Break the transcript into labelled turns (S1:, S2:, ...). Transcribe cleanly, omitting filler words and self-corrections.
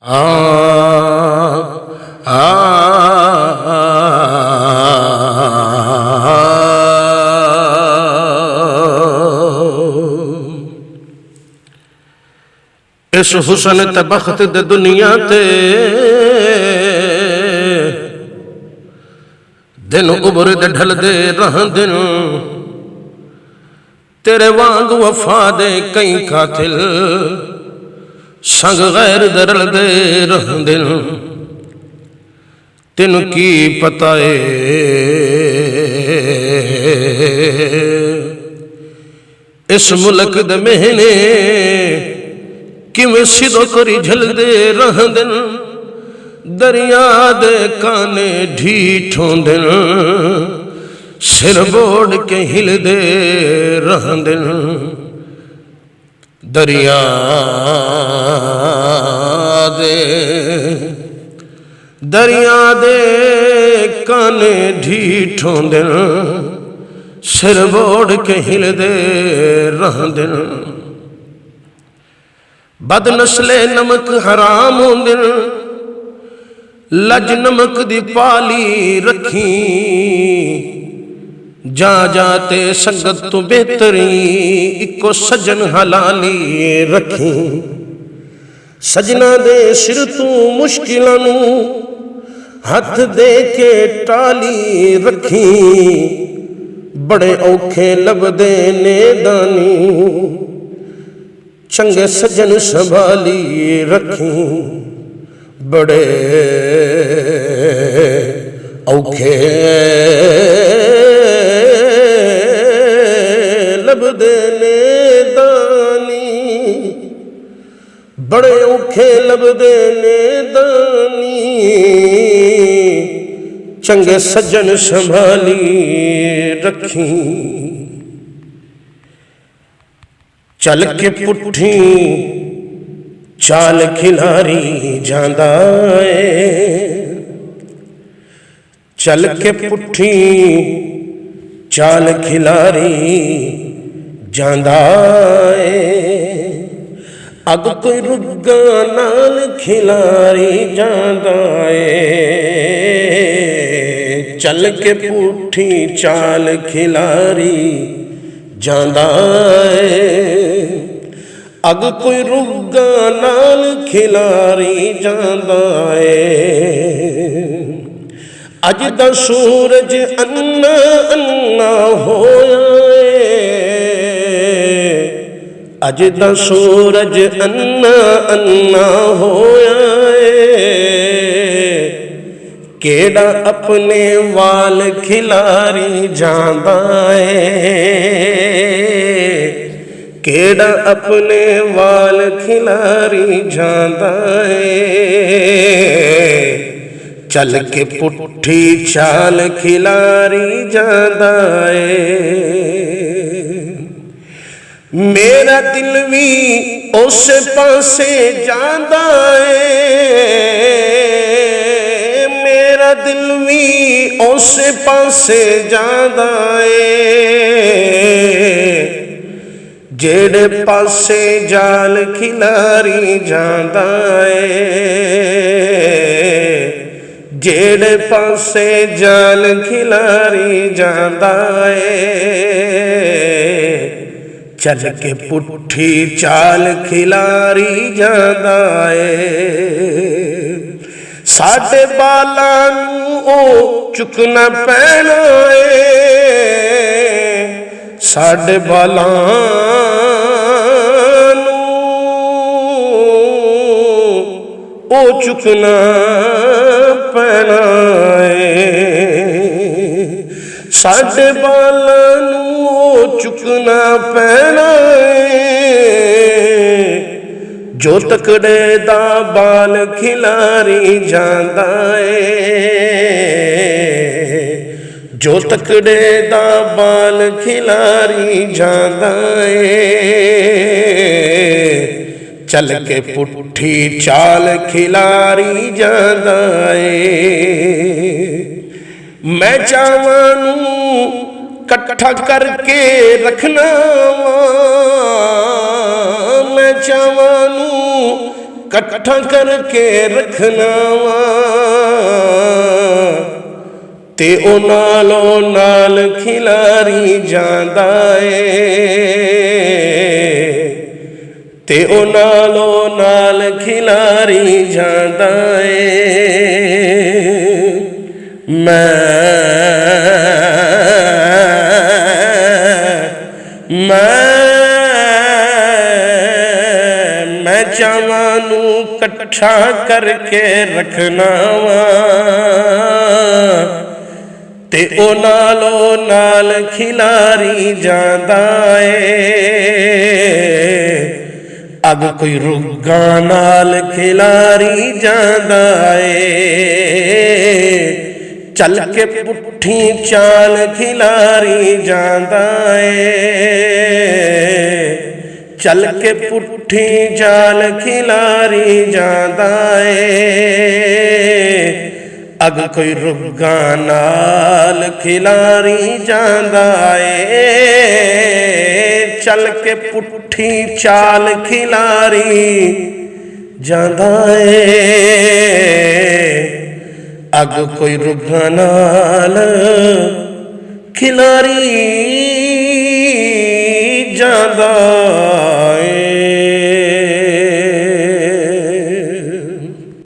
S1: आ आ इस हुसन ते बख्त दे दुनिया ते दिन उबर दे ढल दे रह दिन तेरे वांग वफा दे कई कातिल संग गैर दरल दे रह दिन तेन की पता है इस मुल्क दे महीने किवें सिदो करी झलदे रह दिन दरिया दे काने ढीठों दिन सिर बोड़ के हिलदे रह दिन दरिया दे काने ढीठों दिन सिर बोड़ के हिलदे रह दिन बद नस्ले नमक हराम होंदिन लज नमक दी पाली रखी जा जाते संगत तो बेहतरी इको सजन हलाली रखी सजना दे सिर तू मुश्किलां नू हथ दे के टाली रखी बड़े औखे लभदे ने दानी चंगे सजन संभाली रखी बड़े औखे लभदे ने दानी बड़े औखे लभदे ने दानी चंगे सजन संभाली रखी चल के पुठी चाल खिलारी जांदा है चल के पुठी चाल खिलारी जांदा है अग कोई रुग्गा नाल खिलारी जांदा है चल के पुठी चाल खिलारी जांदा है अग कोई रुग्गा नाल खिलारी जांदा है अज दा सूरज अन्ना अन्ना होया है अज दा सूरज अन्ना अन्ना होया है केड़ा अपने वाल खिलारी जांदा है केड़ा अपने वाल खिलारी जांदा है चल के पुठी चाल खिलारी जांदा है मेरा दिल भी उस पासे जांदा है मेरा दिल भी उस पासे जांदा है जेड़े पासे जाल खिलारी जांदा है जेड़े पासे जाल खिलारी जांदा है चल के पुठी चाल खिलारी जांदा है साडे बालां नूं ओ चुकना पैना है साडे बालां ओ चुकना पैना है साडे बालां नूं ओ चुकना पैना है जो तकड़े दा बाल खिलारी जांदा है जो तकड़े दा बाल खिलारी जांदा है चल के पुठी चाल खिलारी जांदा है मैं चावां नूं कट्ठा करके रखना मैं चावां नूं कट्ठा करके रखना वा ते ओ नालों नाल खिलारी जांदा ए ते ओ नालों नाल खिलारी जांदा ए मैं चावां नू कट्ठा करके रखना वा ते ओ नालों नाल खिलारी जांदा ए अग कोई रुग्गा नाल खिलारी जांदा ए चल के पुट्ठी चाल खिलारी जांदा ए चल के पुट्ठी चाल खिलारी जांदा ए अग कोई रुग्गा नाल खिलारी जांदा ए चल के पुट्ठी चाल खिलारी जांदा ए अग कोई रुग्गा नाल खिलारी जांदा